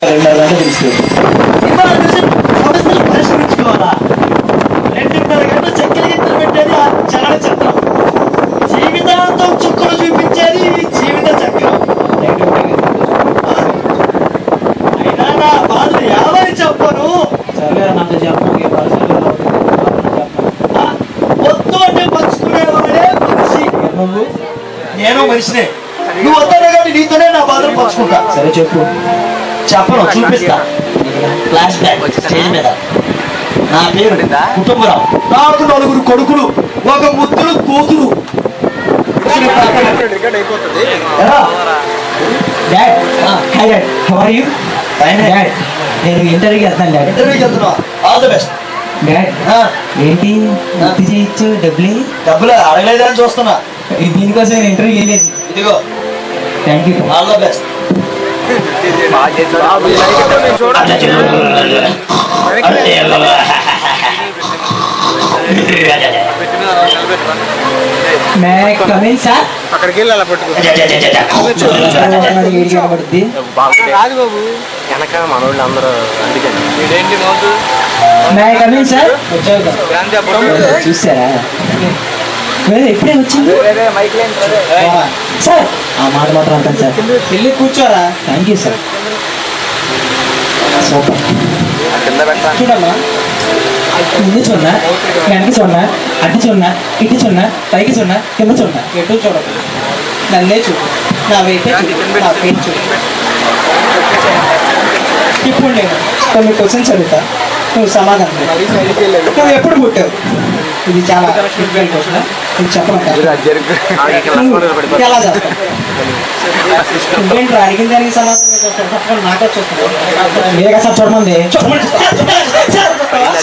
సమస్యలు పరిష్కరించుకోవాలా? 2.5 గంటలు చక్కెర గిత్తలు పెట్టేది ఆ చలనచిత్రం, జీవితాంతం చుక్కలు చూపించేది జీవిత చక్రం. అయినా నా బాధలు ఏమని చెప్పను? వద్దు అంటే పంచుకునేవాడే మనిషి. నేను మనిషినే, నువ్వు వద్దనే కానీ నీతోనే నా బాధలు పంచుకుంటా. సరే చెప్పు. చెప్పను, చూపిస్తా. ఫ్లాష్ బ్యాక్ స్టేజ్ మీద. నా పేరు కుటుంబరావు, నాకు 4 కొడుకులు, 1 ముద్దులు కూతురు. నేను ఇంటర్వ్యూకి వెళ్తాను. ఇంటర్వ్యూకి వెళ్తున్నా, ఆల్ ది బెస్ట్. ఏంటి గుర్తు చేయొచ్చు? డబ్బులు అడగలేదని చూస్తున్నా. దీనికోసం నేను ఇంటర్వ్యూ వెళ్ళేది. ఇదిగో, thank you. All the best. అక్కడికి వెళ్ళి అలా పట్టుకో. రాదు బాబు, వెనక మనోళ్ళు అందరూ. అందుకని చూసారా ఎప్పుడే వచ్చింది సార్? ఆ మాట మాత్రం అంటాను సార్. వెళ్ళి కూర్చోరా. Thank you sir. సూపర్. చూడమ్మా, ముందు చూడ, వెనక చూడ, అడ్డు చూడ, ఇటు చూడ, పైకి చూడ, కింద చూడ. ఎటు చూడదు, నన్నే చూడు. నా వెయిట్ చూడు. ఇప్పుడు నేను కొన్ని క్వశ్చన్స్ అడుగుతా, నువ్వు సమాధానం. నువ్వు ఎప్పుడు పుట్టావు? ఇది చాలా క్వశ్చన్, నువ్వు చెప్పమంటావు. ఎలా చేస్తావు? నువ్వేంటి అడిగిన దానికి సమాధానం నాకే చూస్తాను. మీరే కదా సార్ చూడమంది.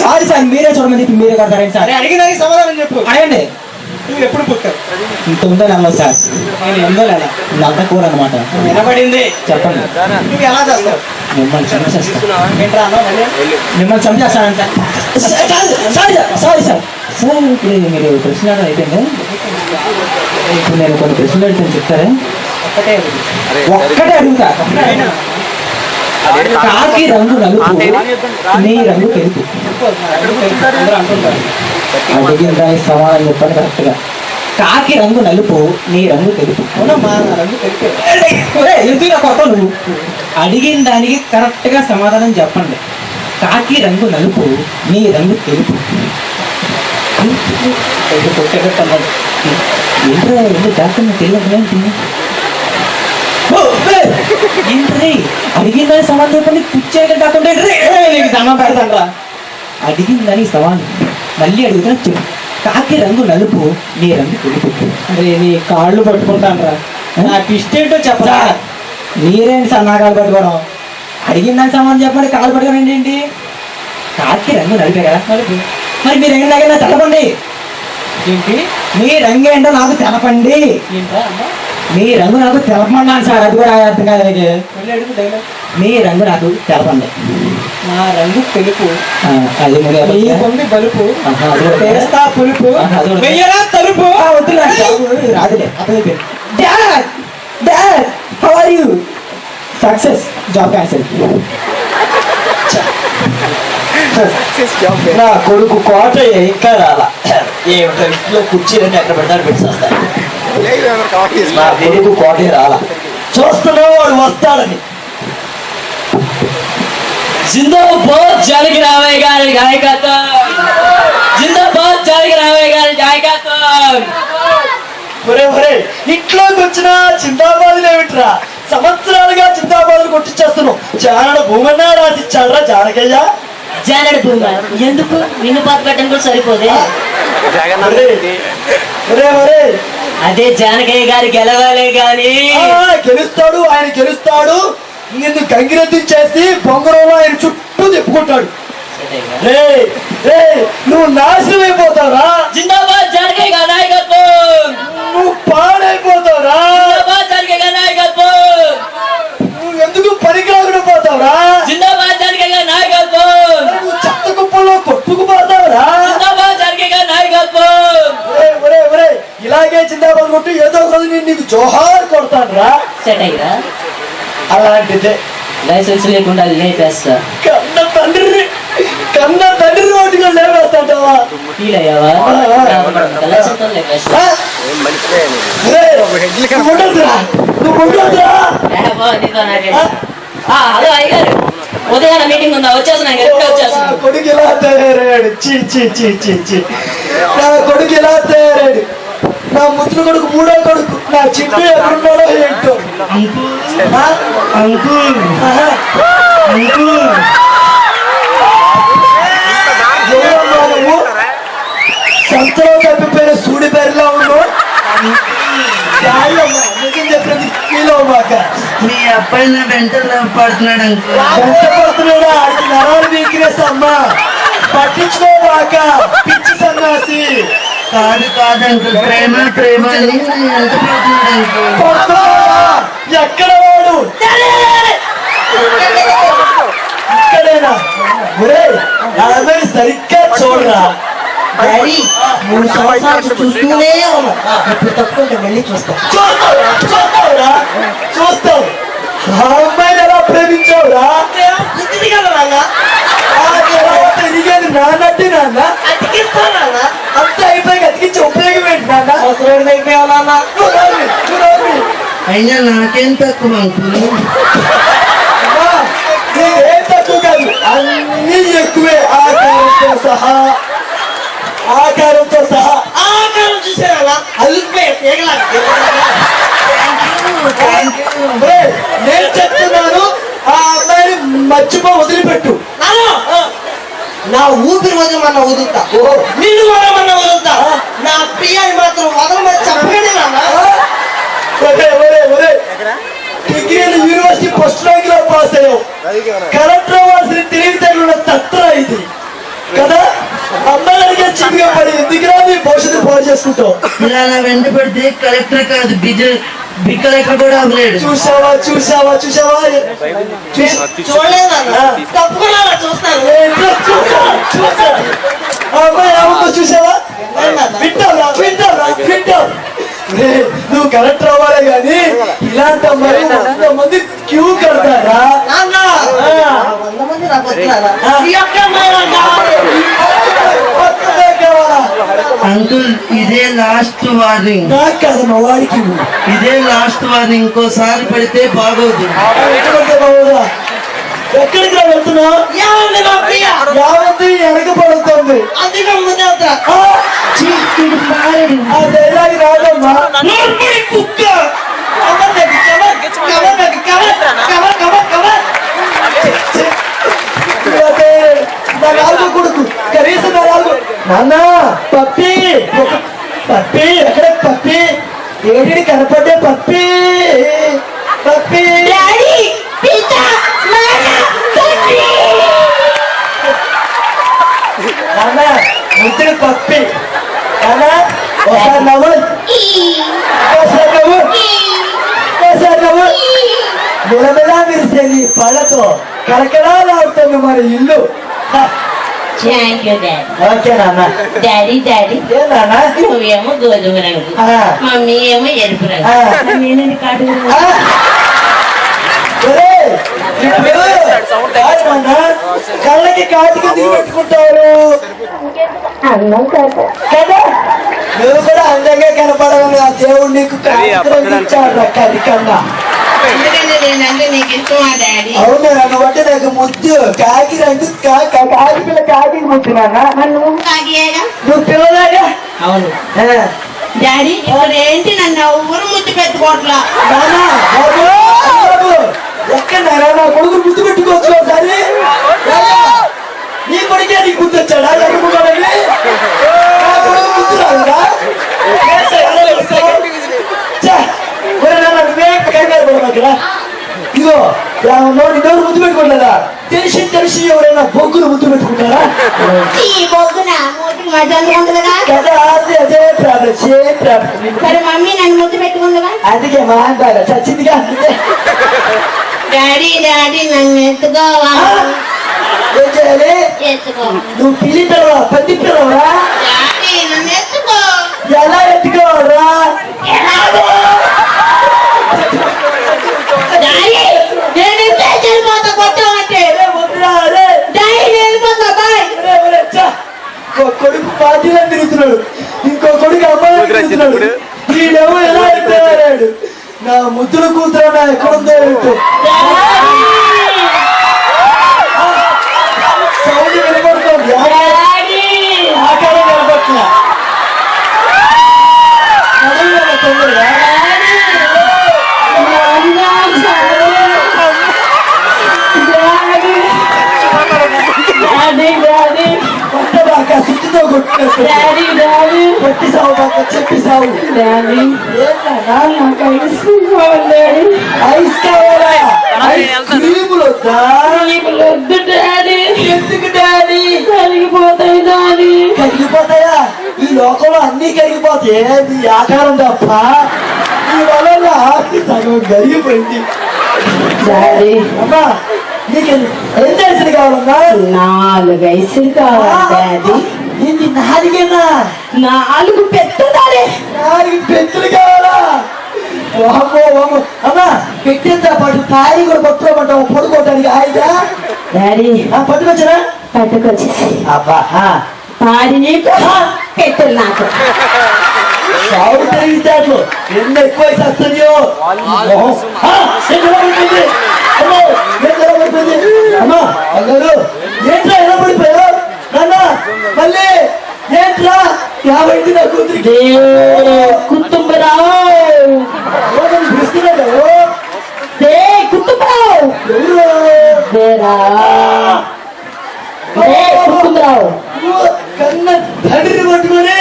సారీ సార్, మీరే చూడమని చెప్పి మీరే కడతారండి సార్. అడిగిన దానికి సమాధానం చెప్పు. అడగండి. నువ్వు ఎప్పుడు పుట్టావు? 9వ నెలలో సార్. నేను 8వ నెల. నంత కూర అనమాట. వినబడింది. చెప్పండి. నువ్వు ఎలా చేస్తావు? మిమ్మల్ని చంపేస్తాను. ఏంట్రా అన్నావు? మిమ్మల్ని చంపేస్తానంట. Sorry sir. సార్ ఇప్పుడు మీరు ప్రశ్న అయిపోయింది. ఇప్పుడు నేను కొన్ని ప్రశ్నలు అడుగుతాను, చెప్తారా? ఒక్కటే అడుగుతా. కాకి రంగు నలుపు, నీ రంగు తెలుపు. అడిగిన దానికి సమాధానం చెప్పండి కరెక్ట్ గా. కాకి రంగు నలుపు, నీ రంగు తెలుపు. అవునమ్మా, నా రంగు తెలుపు. ఎందుకు కొత్త నువ్వు? అడిగిన దానికి కరెక్ట్ గా సమాధానం చెప్పండి. కాకి రంగు నలుపు, నీ రంగు తెలుపు. కొట్టేటట్టు అన్నాడు. ఏంట్రా ఎందుకు డాక్టర్ తెలియదు? ఏంట్రీ అడిగిన దానికి సమాధానం చెప్పండి. కూర్చోగా కాకుండా నీకు దండం పెడతాను రా. అడిగిన దానికి సమాధానం మళ్ళీ అడుగుతున్నా చెప్పు. కాకి రంగు నలుపు, నీ రంగు తెలుపు. అరే నీ కాళ్ళు పట్టుకుంటాను రా. నాకు ఇష్టేంటో చెప్పరా. మీరేంటి సార్ నా కాళ్ళు పట్టుకోవడం? అడిగిన దానికి సమాధానం చెప్పండి, కాళ్ళు పట్టుకోండి. ఏంటి కాకి రంగు నలిపే కదా నలుపు. మరి మీ రంగు నాకైనా తెలపండి. ఏంటి మీ రంగు ఏంటో నాకు తెలపండి. ఏంట్రా అమ్మా? మీ రంగు నాకు తెలపమన్నాను సార్. అది కూడా అర్థం కాదు. మళ్ళీ అడుగు డైలాగ్. మీ రంగు నాకు తెలపండి. నా రంగు తెలుపు, అది నీకుంది బలుపు, వేస్తా పులుపు, వెయ్యరా తలుపు. రాదులే అతని dad how are you? Success, job cancel. నా కొడుకు కోట ఇంకా రాలా. ఏమిటో ఇంట్లో కుర్చీలన్నీ ఎక్కడ పెడతారు పెట్టేస్తాను. నా కొడుకు కోటే రాలా. చూస్తున్నావు వాడు వస్తాడని. జిందాబాద్ జానకి రామయ్య గారి నాయకత్వం. జిందాబాద్ జానకి రామయ్య గారి నాయకత్వం. ఒరే ఇంట్లోకి వచ్చిన జిందాబాద్ ఏమిట్రా? సంవత్సరాలుగా జిందాబాద్ కొట్టించేస్తున్నావు. జానడ భూమన్నా రాసిచ్చాడరా జానకయ్య. జానడు భూమ ఎందుకు? నిన్ను పాత పెట్టడం కూడా సరిపోదే. అదే జానకయ్య గారు గెలవాలే గాని. గెలుస్తాడు, ఆయన గెలుస్తాడు. నిన్ను గంగిరెద్దించేసి బొంగరంలో ఆయన చుట్టూ తిప్పుకుంటాడు. నువ్వు నాశనం అయిపోతావురా. జిందాబాద్ జానకయ్య గారి నాయకత్వం. నువ్వు పాడైపోతావురా. జిందాబాద్ జానకయ్య గారి నాయకత్వం. నువ్వు ఎందుకు పనికిరాకుండా పోతావురా. జిందాబాద్ జానకయ్య గారి నాయకత్వం. నువ్వు చెత్త కుప్పల్లో కొట్టుకుపోతావురా. జిందాబాద్ జానకయ్య గారి నాయకత్వం. ఇలాగే జిందాబాద్ కొట్టి ఏదో ఒక రోజు నేను నీకు జోహార్ కొడతాను రా. సెట్ అయ్యా. అలాంటిదే లైసెన్స్ లేకుండా లేపేస్తా. కన్న తండ్రి రోడ్డుగా లేవేస్తాంటావా? ఫీల్ అయ్యావా? లైసెన్స్ లేపేస్తా. ఏం మనిషిలే నువ్వు ఉండొద్దురా. హలో అయ్యారు, ఉదయాన మీటింగ్ ఉందా? వచ్చేస్తున్నా, వచ్చేస్తున్నా. కొడుకు ఇలా తయారయ్యాడు. చీ చీ చీ చీ చీ. నా కొడుకు ఇలా తయారాడు. నా ముద్దుల కొడుకు మూడో కొడుకు. నా చిట్టు ఎక్కడున్నాడో ఏంటో. సంతలో తప్పిపోయిన సూడి బెర్రలా ఉన్నావు. నిజం చెప్పినది ఫీల్ అవ్వమాక. మీ అబ్బాయి నా వెంట పడుతున్నాడు వెంట పడుతున్నాడా? ఆడికి నరాలు వీక్నెస్ అమ్మా. పట్టించుకోమాక పిచ్చి సన్నాసి. కాదు కాదు అంకుల్, ప్రేమ ప్రేమ అని ఎంత పడుతున్నాడు పడుతున్నాడా? ఎక్కడ వాడు? ఇక్కడేనా? ఒరే అమ్మాయి సరిగ్గా చూడరా. డాడీ 3 సంవత్సరాలు చూస్తూనే ఉన్నా. ఇప్పుడు తప్పకుండా వెళ్ళి చూస్తా. చూస్తావురా? చూస్తావు. ఆ అమ్మాయిని ఎలా ప్రేమించావురా? తిరిగేది నాన్నట్టు నాన్న. అంతా అయిపోయి అతికించి ఉపయోగం ఏంటి నాన్న? అయినా నాకేం తక్కువ అంకుల్. ఏం తక్కువ కాదు, అన్నీ ఎక్కువే. ఆకారంతో సహా ఆకారం చూసేయాలా? నేను చెప్తున్నాను, ఆ అమ్మాయిని మర్చిపో, వదిలిపెట్టు. నా ఊపిరి వదలమన్నా వదులుతా, నిన్ను వదలమన్నా వదులుతా. నా ప్రియాన్ని మాత్రం వదలమని చెప్పండి నాన్న. డిగ్రీలు యూనివర్సిటీ ఫస్ట్ ర్యాంక్ లో పాస్ అయ్యావు. కలెక్టర్ అవ్వాల్సిన తెలివితేటలు తత్ర ఇది కదా. అమ్మాయి అడిగే చిన్నగా పడి ఎందుకురా నీ భవిష్యత్తు పాడు చేసుకుంటావు. ఇలా నా వెంట పడితే కలెక్టర్ కాదు బి కలెక్టర్ కూడా అవ్వలేడు. చూసావా చూసావా చూసావా? చూడలేదా? తప్పకుండా చూస్తాను. అమ్మాయి ఏమో చూసావా? వింటావు. నువ్వు కలెక్టర్ అవ్వాలి కానీ ఇలాంటి అమ్మాయి 100 మంది క్యూ కడతారా? 100 మంది నాకు వచ్చినారా? అంకుల్ ఇదే లాస్ట్ వార్నింగ్. నాకు కాదు మా వాడికి. ఇదే లాస్ట్ వార్నింగ్. ఇంకోసారి పడితే బాగోదు. ఎక్కడికి రా వెళ్తున్నావు? యావత్తు వెనకబడుతుంది. ఆ డైలాగ్ రాదమ్మా. కుక్క నా నాలుగు కొడుకు కనీసం నా నాలుగు. నాన్న పప్పి ఎక్కడ పప్పి? ఏడి కనపడ్డే పప్పి. నాన్న ముద్దుడు పప్పి. నాన్న ఒకసారి నవ్వు. నిలబెలా విరిసే నీ పళ్ళతో కలకడాలు అవుతుంది మన ఇల్లు. Thank you daddy. ఓకే నాన్న. డాడీ ఏ నాన్న? నువ్వేమో గోధుమ రంగు, మమ్మీ ఏమో ఎరుపు రంగు, నేనేది కాటు కళ్ళకి కాటికి దిగి పెట్టుకుంటారు కదా. నువ్వు కూడా అందంగా కనపడవని ఆ దేవుడు నీకు ఇచ్చాడు కన్నా. ఎందుకంటే నీకు ఇష్టమా డాడీ? అవును నువ్వు అంటే నాకు ముద్దు. కాకి రంగు కాకి పిల్ల కాకి ముద్దు నాన్న. నువ్వు కాకియేగా? నువ్వు పిల్లలాగా. అవును డాడీ. ఇప్పుడు ఏంటి నన్ను ఊరు ముద్దు పెట్టుకోవట్లా? ఎక్కడ నా కొడుకు ముద్దు పెట్టుకోవచ్చు ఒకసారి. నీ కొడుకే నీకు ముద్దు వచ్చాడా? ఎరుపుకోవడానికి నా కొడుకు ముద్దు రాదా? ఇదిగో నోరు ముద్దు పెట్టుకోలేదా? తెలిసి ఎవరైనా బొగ్గును ముద్దు పెట్టుకుంటారా? కదా అదే ప్రాబ్లం. Same problem. సరే మమ్మీ నన్ను ముద్దు పెట్టుకుందా? అందుకే మా అంటారా చచ్చిందిగా. డాడీ నన్ను ఎత్తుకోవా? ఏం చేయాలి? ఎత్తుకో. నువ్వు పిల్లి పిల్లవా? పంది పిల్లవా? డాడీ నన్ను ఎత్తుకో. ఎలా ఎత్తుకోవరా? డాడీ నేను పార్టీలో తిరుగుతున్నాడు, ఇంకో కొడుకు అమ్మాయిలో తిరుగుతున్నాడు. వీడేమో ఎలా అయిపోయాడు. నా ముద్దుల కూతురు నా ఎక్కడుందో ఏంటో. సౌండ్ వినపడుతుంది, ఆకారం వినపడుతున్నా. తొందరగా కొట్టబాక, సుత్తితో కొట్టినట్టు కొట్టి సావు బాక, చెప్పి సావు. ఐస్ కావాలా? ఐస్ క్రీములు వద్దా? ఎందుకు డాడీ? కరిగిపోతాయి డాడీ. కరిగిపోతాయా? ఈ లోకంలో అన్ని కరిగిపోతాయి, నీ ఆకారం తప్ప. ఈ వల్ల ఆస్తి సగం కరిగిపోయింది. డాడీ అమ్మా నీకు ఎంత ఐసులు కావాలమ్మా? 4 ఐసులు కావాలి డాడీ. ఇది 4 4 పెద్దదాడే. 4 పెద్దలు కావాలా? వామ్మో వామ్మో. అమ్మా పెట్టేంత పాటు తాయి కూడా పట్టుకోమంటావు పడుకోవటానికి ఆయిదా? డాడీ పట్టుకొచ్చరా? పట్టుకొచ్చేసి అబ్బా పాడి నీకు పెట్టెలు నాకు. సాగు తెలివితేటలు ఎన్ని ఎక్కువ వస్తుందో. అమ్మా అన్నారు ఏంట్రా ఎలా పడిపోయావు నాన్న? మళ్ళీ ఏంట్రా? 50 నా కూతురికి కుటుంబరావు పిలుస్తున్నాడు. కుటుంబరావు కుటుంబరావు కన్న తండ్రిని పట్టుకొని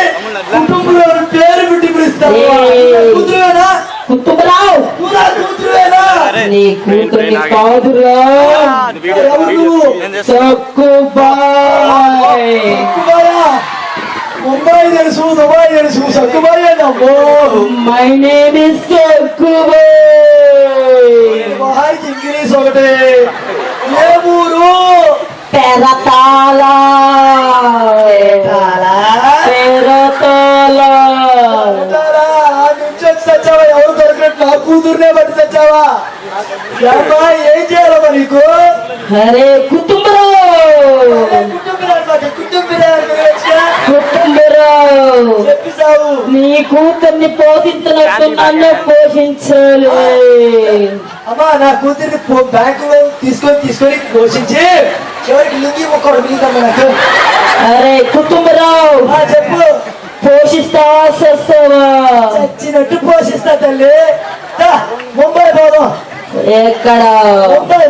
కుటుంబంలో పేరు పెట్టి పిలుస్తావు. కూతురువేనా? కుటుంబరావు నువ్వు నా కూతురువేనా? నీ కూతుర్ని కాదురా. ఎవరు నువ్వు? సక్కుబాయ్. సక్కుబాయా? ముంబాయి తెలుసు, దుబాయ్ తెలుసు, సక్కుబాయ్ అమ్మో. My name is Sakkubai. బాయ్కి ఇంగ్లీష్ ఒకటే. ఏ ఊరు? పెరతాల. పెరతాల. నుంచి వచ్చి తెచ్చావా? ఎవరు దొరికినట్టు నా కూతురునే బట్టి తెచ్చావా? అమ్మా ఏం చేయాలమ్మా నీకు? అరే కుటుంబరావు కుటుంబరావు చెప్పిసావు. నీ కూతుర్ని పోషించినట్టు నన్ను పోషించాలి. అమ్మా నా కూతురిని బ్యాంకులో తీసుకొని పోషించి చివరికి లుంగి ఒక్కడు మిగతామ్మా నాకు. అరే కుటుంబరావు చెప్పు. పోషిస్తావా చేస్తావా? చచ్చినట్టు పోషిస్తా తల్లి. ముంబై పోదాం. ఎక్కడ?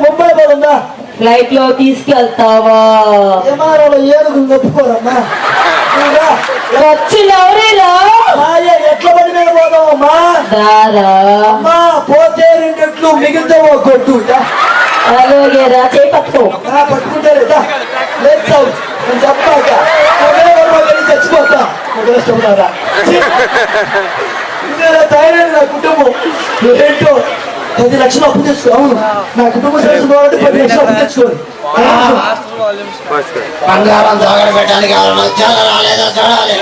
ముంబై పోదా? ఫ్లైట్ లో తీసుకెళ్తావా? విమానంలో ఏనుగులు నొప్పుకోరమ్మా. ఖర్చులు ఎవరేలా? ఎట్ల పడి మీద పోదాం అమ్మా? దారా అమ్మా పోతే 2 రెట్లు మిగిలితే ఒక కొట్టు. అలాగే రా, చేయి పట్టుకో. పట్టుకుంటారు లేదు నేను చెప్పాక చచ్చిపోతా. ఇదేనా థాయిలాండ్ నా కుటుంబం ఏంటో 10 లక్షలు అప్పు తెచ్చుకో. అవును నా కుటుంబం తెలుసుకోవాలంటే 10 లక్షలు అప్పు తెచ్చుకోవాలి. బంగారం దాగడ పెట్టడానికి ఎవరైనా వచ్చారా రాలేదా చూడాలి.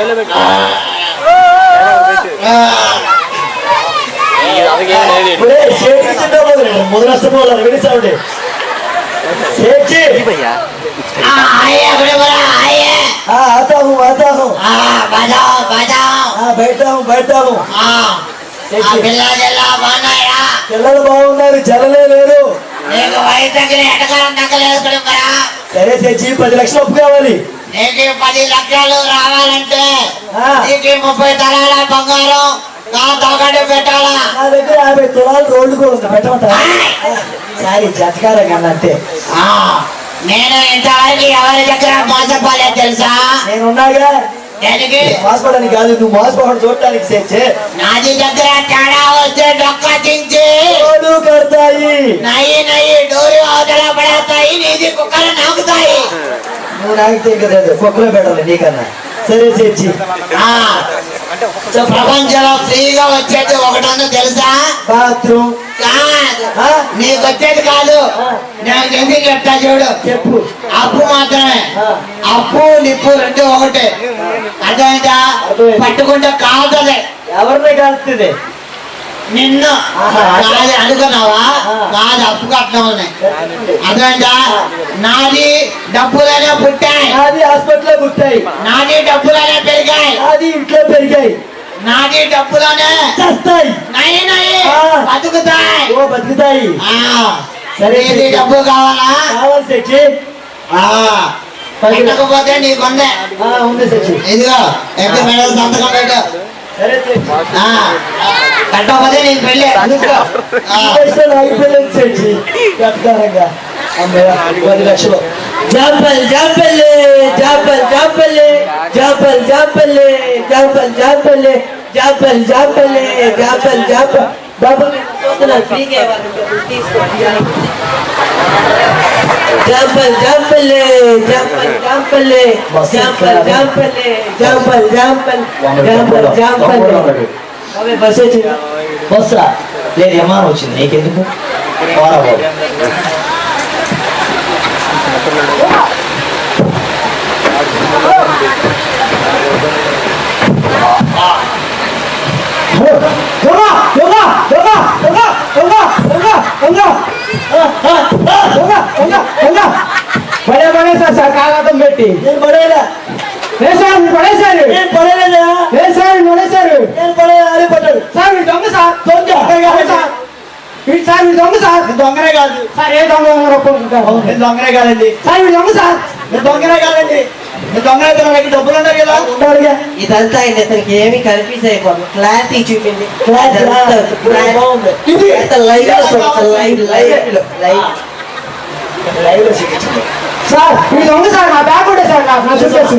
మొదలు నష్టపోవాలి విడిసాండి. आता हूँ बैठा हूँ. పిల్లలు బాగున్నారు, జలలే లేరు. సరే సెచ్చి 10 లక్షలు అప్పు కావాలి. నీకు 10 లక్షలు రావాలంటే నీకు 30 తలాల బంగారం నా తాకట్టు పెట్టాలా? నా దగ్గర 50 తులాలు రోడ్డు కూడా ఉంది, పెట్టమంటారా? సారీ జతకారం కన్నా అంతే. నేను ఇంతవరకు ఎవరి దగ్గర మోసపోలేదు తెలుసా? నేనున్నాగా. దేనికి? మోసపోవడానికి కాదు, నువ్వు మోసపోవడం చూడటానికి సెచ్చే. నాది దగ్గర తేడా వస్తే డొక్క దించి కడతాయి. నయ్యి డోరి అవతల పడతాయి, నీది కుక్కలు నాకుతాయి. నువ్వు నాకితే కదా కుక్కలో పెట్టాలి నీకన్నా. సరే సెచ్చి. ప్రపంచంలో ఫ్రీగా వచ్చేది ఒకటన్నా తెలుసా? బాత్రూమ్. నీకు వచ్చేది కాదు, నాకు ఎందుకు చెప్తా చూడు. చెప్పు. అప్పు మాత్రమే. అప్పు నిప్పు 2 ఒకటే. అర్థమైందా? పట్టుకుంటే కాలుతుంది. ఎవరిని కాలుతుంది? నిన్ను నాది అనుకున్నావా నాది అప్పు కట్టిన అర్థమైందా నాది డబ్బులనే పుట్టాయి నాది హాస్పిటల్లో పుట్టాయి, నాది డబ్బులనే పెరిగాయి నాది ఇంట్లో పెరిగాయి, నాది డబ్బులనే చేస్తాయి, నయ్యి నయ్యి ఆ. బతుకుతాయి ఓ బతుకుతాయి. సరే ఇది డబ్బు కావాలా కావాలి శశి. పెట్టకపోతే నీకుందే ఉంది శశి. ఇదిగో ఎంత మేడం సంతకం పెట్టు సరే శశి. కట్టకపోతే నీకు పెళ్ళి అందుకో ఆగిపోయింది శశి. చెప్తారంగా 10 లక్షలు. జాంపల్ జాంపల్లి జాంపల్ జాంపల్లి జాంపల్ జాంపల్లి జాంపల్ జాంపల్లి జాంపల్ జాంపల్లి జాంపల్ జాంపల్ డబ్బులు ఫ్రీగా జాంపల్ జాంపల్లి జాంపల్ జాంపల్లి జాంపల్ జాంపల్లి జాంపల్ జాంపల్ జాంపల్ జాంపల్లి. బస్ వచ్చింది. బస్సా లేదు విమానం వచ్చింది. నీకెందుకు పోరా బాబు. సార్ కాగతం పెట్టి నేను పడేలా సార్ పడేశారు. నేను పడేలేదా సార్ పడేశారు. నేను పడేయాలి పడ్డాడు సార్. మీరు దొంగ సార్. దొంగ సార్. వీడు సార్ మీరు దొంగ సార్. దొంగనే కాదు సార్. ఏ దొంగ ఒప్పుకుంటారు? నేను దొంగనే కాదండి సార్. మీరు దొంగ సార్. నేను దొంగనే కాదండి. నేను దొంగ అయితే నా దగ్గర డబ్బులు ఉన్నాయి కదా. ఉండాలిగా. ఇదంతా ఆయన ఇతనికి ఏమి కన్ఫ్యూజ్ అయిపోతుంది. క్లారిటీ చూపింది. ఇది లైవ్ లైవ్ చూపించింది సార్. మీరు దొంగ సార్. నా బ్యాగ్ ఉండే సార్. నాకు నా చూసేసి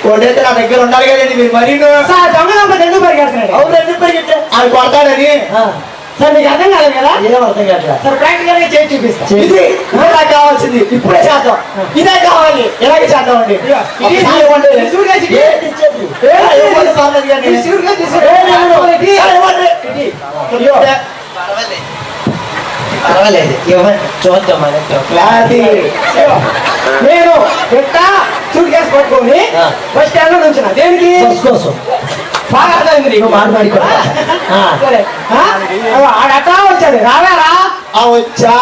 కొడైతే నా దగ్గర ఉండాలి కదండి. మీరు మరీ సార్ దొంగ నంబర్ ఎందుకు పరిగెడుతున్నాడు? అవును ఎందుకు పరిగెట్టా? అది కొడతాడని సార్. మీకు అర్థం కాలేదు కదా? ఏం అర్థం కాదు సార్. ప్రాక్టికల్ గా చేసి చూపిస్తా. ఇది నాకు కావాల్సింది. ఇప్పుడే చేద్దాం. ఇదే కావాలి. ఎలాగే చేద్దామండి. పర్వాలేదు చూద్దాం. నేను ఎట్టా సూట్ కేసు పట్టుకొని బస్ స్టాండ్ లో నుంచున్నా. దేనికి? బస్ కోసం. బాగా అర్థమైంది నీకు. మాట్లాడుకో. సరే ఆడటా వచ్చాడు. రావారా? వచ్చా.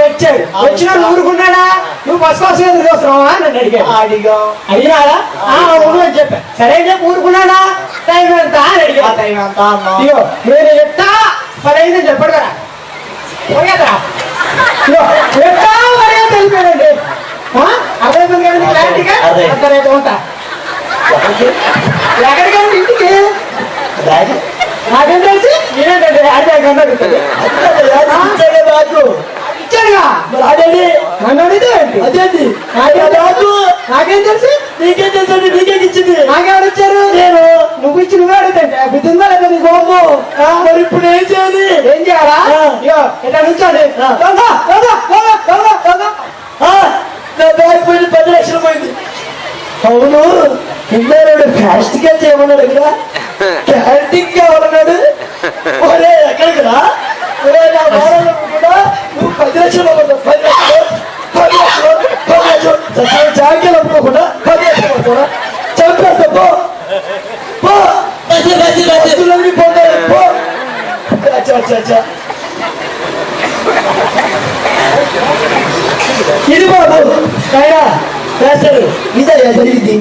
వచ్చాడు. వచ్చినా ఊరుకున్నాడా? నువ్వు బస్ కోసం ఎదురు చూస్తున్నావా? నన్ను అడిగాడు. అడిగినాడా? అవును అని చెప్పా. సరే చెప్పి ఊరుకున్నాడా? టైం ఎంత అని అడిగా. టైం ఎంత? ఇగో నేను ఎట్టా 10 అయిందని చెప్పాడు కదా. పోయేదా ఎట్టా మరే తెలిపాడండి. అర్థమైంది కదండి క్లారిటీగా? అర్థమైతే ఉంటా. ఎక్కడికండి? ఇంటికి. నాకేం తెలిసి నేనేంటండి ఇచ్చాడుగా. మరి అదేంటి నన్ను అడిగితే అదేంటి నాకేం తెలిసి? నీకేం తెలుసు? నీకేం ఇచ్చింది? నాకెవరు ఇచ్చారు? నేను. నువ్వు ఇచ్చి నువ్వే అడుగుతాంటే బుద్ధి ఉందా లేదా నీకు? మరి ఇప్పుడు ఏం చేయాలి? ఏం చేయాలా? ఇట్లా నుంచోండి. నా బ్యాగ్ పోయింది. 10 లక్షలు పోయింది. అవును పిల్లలు ఫాస్ట్ గా చేయమన్నాడు ఇక్కడ. క్యాంటీన్ కావాలన్నాడు. ఒరే ఎక్కడికి రా? ఒరే నా వారాలు కూడా నువ్వు 10 లక్షలు 10 లక్షలు 10 లక్షలు 10 లక్షలు జాగ్రత్తలు అమ్ముకోకుండా 10 లక్షలు అమ్ముకోడా చంపేస్తా. పో పో బస్సులన్నీ పోతాయి. పో. ఇది బాబు ఆయన వేస్తారు. ఇదే జరిగింది.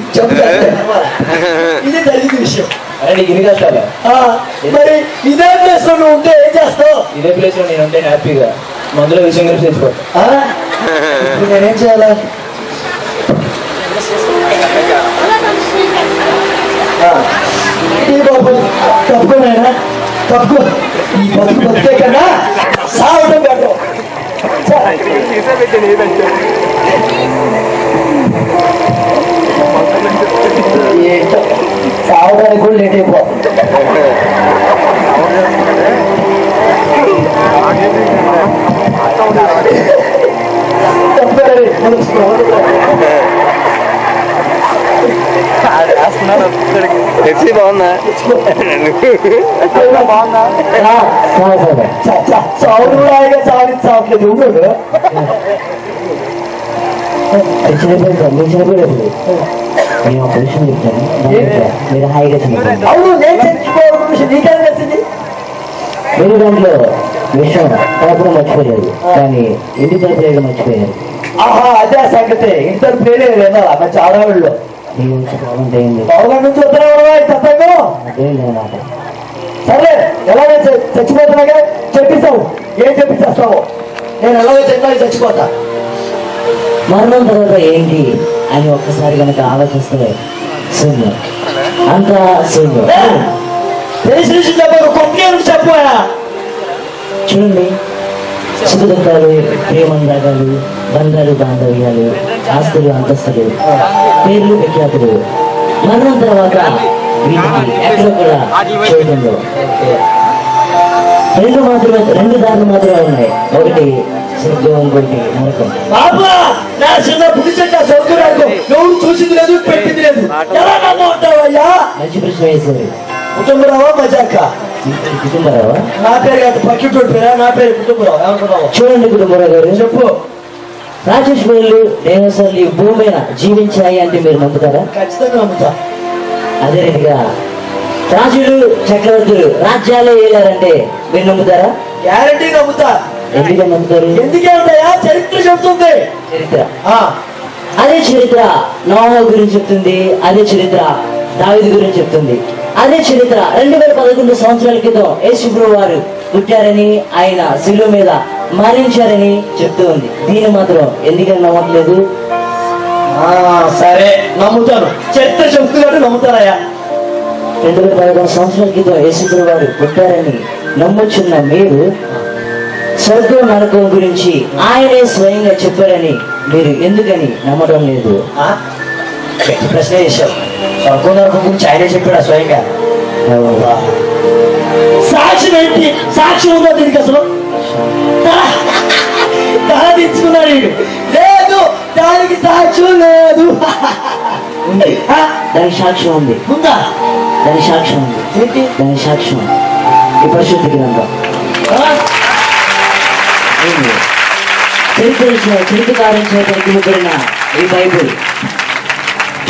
ఇదే జరిగింది విషయం. నీకు ఇది కష్టాలా? మరి ఇదే ప్లేస్ లో నువ్వు ఉంటే ఏం చేస్తావు? ఇదే ప్లేస్ లో నేను ఉంటే హ్యాపీగా మందులో విషయం గురించి తెచ్చిపోతా. నేనేం చేయాలా? ఈ బాబు తప్పుకోనైనా తప్పుకో. ఈ బతుకు బతికే కన్నా సావడం బెటర్. ఏంటో సావడానికి కూడా లేట్ అయిపోతుంది. పెప్సీ బాగుందా? చావు రాయిగా చావట్లేదు. మీరు హాయిగా అవును నేను చచ్చిపోవడం నీకేం తెలిసింది? మీరు దాంట్లో విషయం కలపడం మర్చిపోయారు, కానీ ఇంటి తరపు వేయడం మర్చిపోయారు. ఆహా, అదే ఆ సంగతి. ఇంటర్ పేరే లేదా మంచి ఆడవాళ్ళు మీ వచ్చి బాగుంటే బాగా నుంచి తప్పంగా. అదే లేదన్నమాట. సరే, ఎలాగే చచ్చిపోతున్నాగా చెప్పిస్తావు. ఏం చెప్పిస్తావు? నేను ఎలాగో చచ్చిపోతా. మరణం తర్వాత ఏంటి అని ఒక్కసారి కనుక ఆలోచిస్తే శూన్యం, అంతా శూన్యం. తెలిసి చెప్పాను, కొత్త చెప్పాయా? చూడండి, సుఖ దుఃఖాలు, ప్రేమందాగాలు, బంధాలు, బాంధవ్యాలు, ఆస్తులు, అంతస్తులు, పేర్లు, ప్రఖ్యాతులు, మరణం తర్వాత వీటికి ఎక్కడ కూడా చూడంలో రెండు దారులు మాత్రమే ఉన్నాయి. ఒకటి స్వర్గం, ఇంకోటి నరకం. బాబా, నా చిన్న పుడిచెట్ట సౌకర్యాలు ఎవరు చూసింది లేదు, పెట్టింది లేదు. ఎలా నమ్ముతావయ్యా? మంచి ప్రశ్న వేశారు. కుటుంబరావా మజాక? కుటుంబరావా? నా పేరు కాదు, పక్కింటి పేరా? నా పేరు కుటుంబరావు. ఏమంటున్నావు? చూడండి కుటుంబరావు గారు, చెప్పు. రాజేశ్వరులు, డైనోసార్లు ఈ భూమి మీద జీవించాయి అంటే మీరు నమ్ముతారా? ఖచ్చితంగా నమ్ముతా. అదే రీతిగా రాజులు, చక్రవర్తులు రాజ్యాలే వేయాలంటే మీరు నమ్ముతారా? గ్యారంటీ నమ్ముతా. ఎందుకని నమ్ముతారు? ఎందుకే ఉంటాయా? చరిత్ర చెబుతుంది. చరిత్ర. ఆ, అదే చరిత్ర నోవా గురించి చెప్తుంది, అదే చరిత్ర దావీదు గురించి చెప్తుంది, అదే చరిత్ర 2011 సంవత్సరాల క్రితం యేసుప్రభువు వారు పుట్టారని, ఆయన శిలువ మీద మరణించారని చెప్తూ ఉంది. దీన్ని మాత్రం ఎందుకని నమ్మట్లేదు? సరే నమ్ముతాను. చరిత్ర చెబుతున్నాడు, నమ్ముతానయ్యా. 2011 సంవత్సరాల క్రితం యేసుప్రభువు వారు పుట్టారని నమ్ముచున్న మీరు స్వర్గం, నరకం గురించి ఆయనే స్వయంగా చెప్పారని మీరు ఎందుకని నమ్మడం లేదు? ప్రశ్న చేశావు. స్వర్గం నరకం గురించి ఆయనే చెప్పాడు స్వయంగా. సాక్ష్యం ఏంటి? సాక్ష్యం ఉందా దీనికి అసలు? తెచ్చుకున్నాడు లేదు, దానికి సాక్ష్యం లేదు. దానికి సాక్ష్యం ఉంది. ఉందా? దానికి సాక్ష్యం ఉంది. ఏంటి దానికి సాక్ష్యం? ఈ పరిశుద్ధ గ్రంథం. చరిత్రకారం చేత లిఖించబడిన ఈ బైబుల్,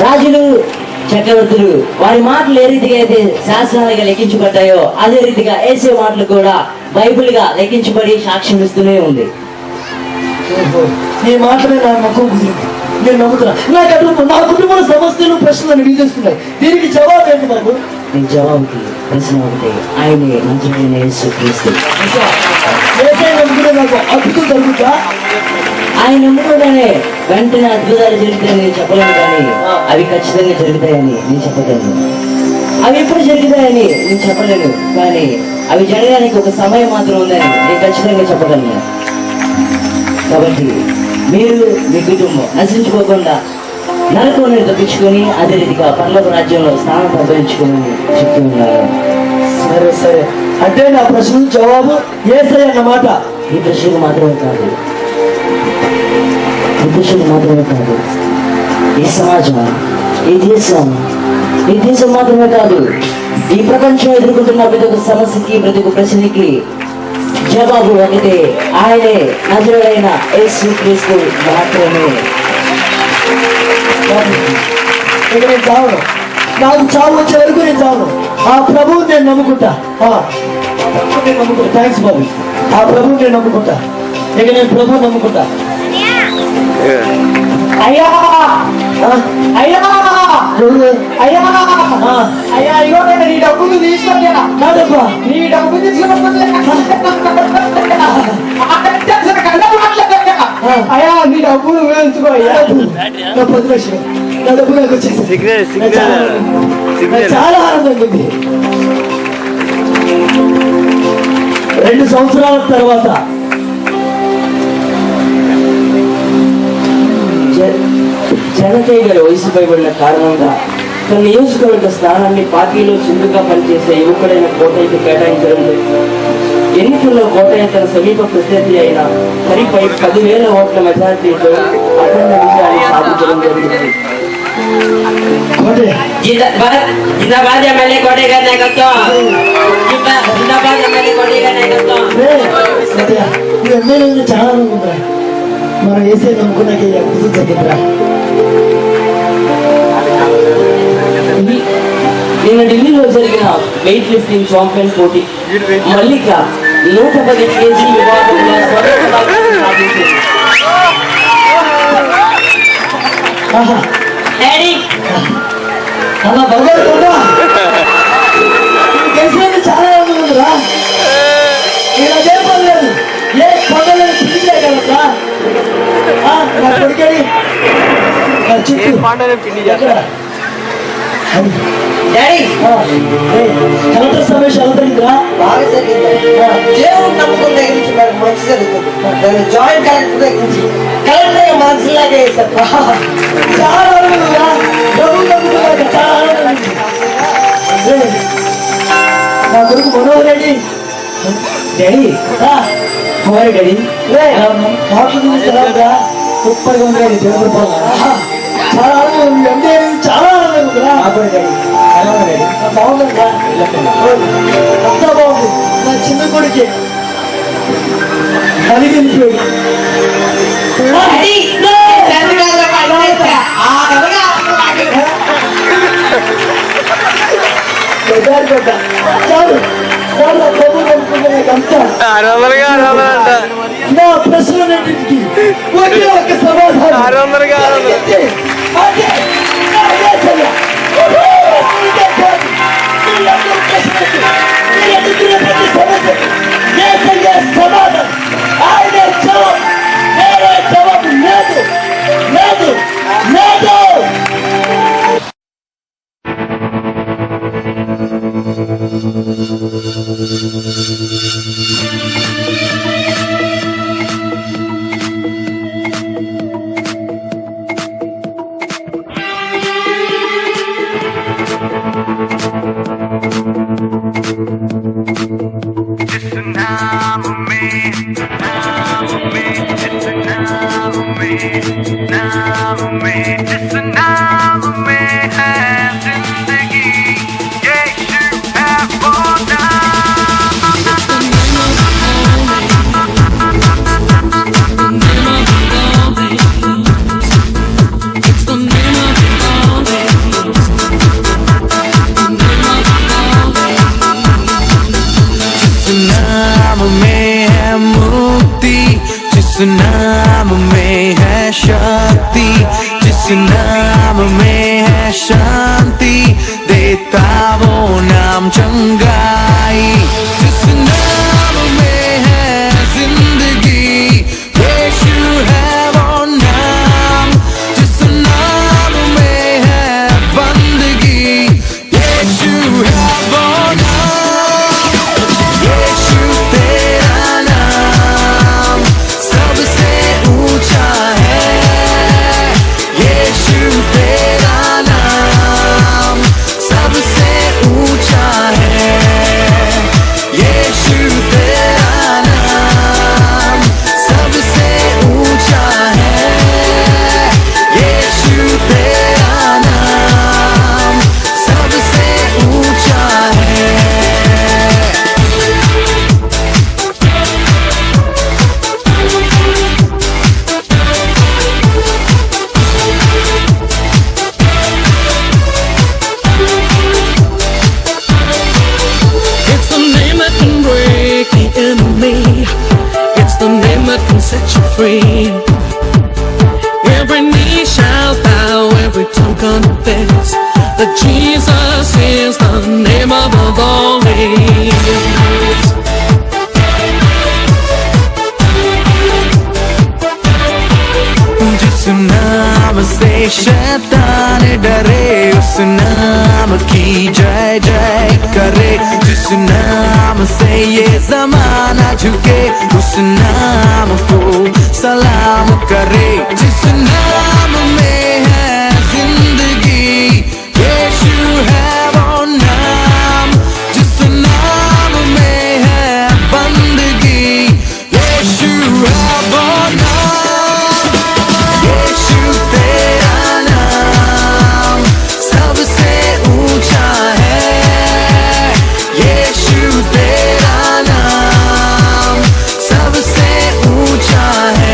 రాజులు, చక్రవర్తులు వారి మాటలు ఏ రీతిగా అయితే శాస్త్రాలుగా లెక్కించబడ్డాయో అదే రీతిగా ఏసే మాటలు కూడా బైబుల్ గా లెక్కించబడి సాక్ష్యం ఇస్తూనే ఉంది. ఈ మాటలే నా నమ్మకం కుదిరింది. నేను నమ్ముతున్నా. నా కుటుంబంలో సమస్యలు, ప్రశ్నలు నివేదిస్తున్నాయి. దీనికి జవాబు ఏంటి బాబు? నేను జవాబుకి ప్రశ్న ఒకటి, ఆయనే మంచి యేసుక్రీస్తు. నమ్ముకునే నాకు అద్భుతం జరుగుతా? ఆయన నమ్ముకుంటేనే వెంటనే అద్భుతాలు జరుగుతాయని నేను చెప్పలేను, కానీ అవి ఖచ్చితంగా జరుగుతాయని నేను చెప్పగలను. అవి ఎప్పుడు జరుగుతాయని నేను చెప్పలేను, కానీ అవి జరగడానికి ఒక సమయం మాత్రం ఉందని నేను ఖచ్చితంగా చెప్పగలను. కాబట్టి మీరు, మీ కుటుంబం నశించుకోకుండా నరకం తప్పించుకొని అదే రీతిగా పరలోక రాజ్యంలో స్థానం సంపాదించుకొని చెప్తూ ఉన్నారు. సరే సరే, అంటే నా ప్రశ్న జవాబు యేసయ్య అన్నమాట. ఈ ప్రశ్నలు మాత్రమే కాదు, ఈ ప్రశ్నలు మాత్రమే కాదు, ఈ సమాజం, ఈ దేశం మాత్రమే కాదు, ఈ ప్రపంచం ఎదుర్కొంటున్న ప్రతి ఒక్క సమస్యకి, ప్రతి ఒక్క ప్రశ్నకి జవాబు ఒకటే, ఆయనే నజరుడైన యేసుక్రీస్తు మాత్రమే. ఇక నేను చావను. నాకు చావు వచ్చే వరకు నేను చావను. ఆ ప్రభువు నేను నమ్ముకుంటా. థ్యాంక్స్ బాబు. ఆ ప్రభువు నేను నమ్ముకుంటా. ఇక నేను ప్రభువు నమ్ముకుంటా. అయ్యా అయ్యా అయ్యా అయ్యా, ఇగో నేను నీ డబ్బులు తీసుకొచ్చా. కాదబ్బా, నీ డబ్బు అయ్యా, నీ డబ్బులు వేయించుకో. అయ్యా, నా 10 లక్షలు నా డబ్బు నాకు వచ్చేసి చాలా ఆనందంగా ఉంది. 2 సంవత్సరాల తర్వాత జనతయ్య గారి వయసు పైబడిన కారణంగా తన నియోజకవర్గ స్థానాన్ని పార్టీలో చురుకుగా పనిచేసే యువకుడైన కోటయ్యకు కేటాయించడం జరిగింది. ఎన్నికల్లో కోటయ్య తన సమీప ప్రత్యర్థి అయిన హరిపై 10,000 ఓట్ల మెజార్టీతో అఖండ విజయాన్ని సాధించడం జరిగింది. जिंदाबाद एमएलए कोटे का नायकत्व, जिंदाबाद एमएलए कोटे का नायकत्व. చాలా అనుకుంటా. మనం వేసే నమ్ముకున్నాక అద్భుతం జరిగిందిరా. నిన్న ఢిల్లీలో జరిగిన వెయిట్ లిఫ్టింగ్ ఛాంపియన్ పోటీ మల్లిక 110 కేజీ విభాగంలో స్వర్ణ పతాకం సాధించింది. ఆహా. డాడీ అలా బంగారు కొండ గెలిచినందుకు చాలా ఆనందం ఉందిరా. నేను అదే పర్లేదు ఏ కొండలను పిలిచే కదరా నా కొడుకని నా చుట్టూ ఎక్కడ? అది. డాడీ కలెక్టర్ సమావేశం అవుతుందిరా. బాగా జరిగింది దేవుడు నమ్మకం దగ్గర నుంచి మనకు మంచి జరుగుతుంది దాన్ని జాయింట్ కలెక్టర్ దగ్గర నుంచి కలెక్టర్ మనసులాగే వేస్తారు చాలా ఆనందంగా డబ్బులు నమ్ముకున్నాక చాలా ఆనందంగా నా కొడుకు మనోహర్ రెడ్డి డాడీ కుమారి డాడీ హోటల్ చూస్తారా సూపర్గా ఉంది చాలా ఆనందం ఉంది అంటే చాలా ఆనందం ఉందిరా. బాగుందా అంతా బాగుంది. నా చిన్న కొడుకే కలిగింది డాడీ చాలు చాలా డబ్బులు నమ్ముకున్నాకంతా నా ప్రశ్నలన్నింటికి ఒకే ఒక సమాధానం అదే, అదే సయ్యా. ఇదే కాదు. ఈ అందరి ప్రశ్నలకి, ఈ అడుగుతున్న ప్రతి సమస్యకి ఏ సయ్యా సమాధానం ఆయనే జవాబు. వేరే జవాబు లేదు, లేదు, లేదు. जिस नाम में है शक्ति, जिस नाम में है शांति, देता वो नाम चंगाई. जिस नाम में है जिंदगी, यीशु है वो नाम. जिस नाम में है बंदगी, यीशु है वो नाम. यीशु तेरा नाम सबसे ऊंचा है. यीशु तेरा नाम सबसे ऊंचा है. यीशु तेरा नाम सबसे ऊंचा है. यीशु तेरा नाम सबसे ऊंचा है. It's the name that can break the enemy. It's the name that can set you free. Every knee shall bow, every tongue confess that Jesus is the name above all names. जिस नाम से शैतान डरे, उस नाम की जय जय करे. जिस नाम से ये जमाना झुके, उस नाम को सलाम करे. जिस नाम में है जिंदगी, यीशु है वो नाम. जिस नाम में है बंदगी, यीशु है वो नाम. यीशु तेरा नाम सबसे ऊंचा है. यीशु तेरा नाम सबसे ऊंचा है.